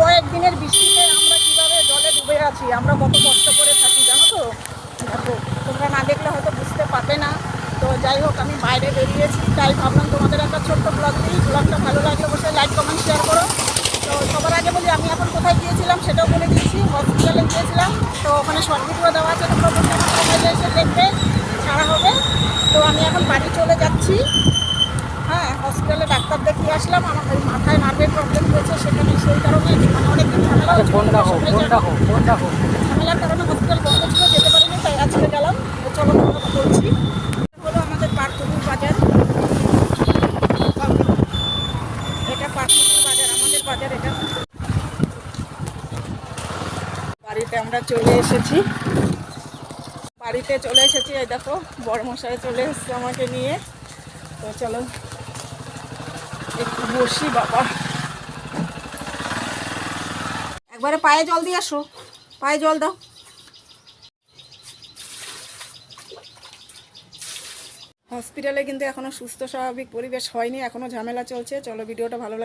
কয়েকদিনের বৃষ্টিতে আমরা কিভাবে জলে ডুবে আছি, আমরা কত কষ্ট করে থাকি জানো তো। দেখো, তোমরা না দেখলে হয়তো বুঝতে পারবে না। তো যাই হোক, আমি বাইরে বেরিয়েছি, তাই ভাবলাম তোমাদের একটা ছোট্ট ব্লগ দিই। ব্লগটা ভালো লাগলে অবশ্যই লাইক কমেন্ট শেয়ার করো। তো সবার আগে বলি, আমি এখন কোথায় গিয়েছিলাম সেটাও বলে দিয়েছি। হসপিটালে গিয়েছিলাম, তো ওখানে শর্ট ভিডিও দেওয়া আছে, তোমরা বলতে আমার মোবাইলে এসে দেখবে, ছাড়া হবে। তো আমি এখন বাড়ি চলে যাচ্ছি। হ্যাঁ, হসপিটালে ডাক্তার দেখিয়ে আসলাম। আমার ওই মাথায় নার্ভের প্রবলেম হয়েছে, সেখানে সেই কারণে মানে অনেকদিন ঝামেলা হচ্ছিল। ঝামেলার কারণে হসপিটাল বন্ধ ছিল, যেতে পারিনি, তাই আজকে গেলাম। তো চলো কথা বলছি। হলো আমাদের পার্থপুর বাজার। এটা পার্থপুর বাজার, আমাদের বাজার এটা। বাড়িতে আমরা চলে এসেছি, এই দেখো বড়মশাই চলে এসেছে আমাকে নিয়ে। তো চলো একটু বসি। বাবা, একবারে পায়ে জল দিয়ে আসো, পায়ে জল দাও। হসপিটালে কিন্তু এখনো সুস্থ স্বাভাবিক পরিবেশ হয়নি, এখনো ঝামেলা চলছে। চলো, ভিডিওটা ভালো লাগে।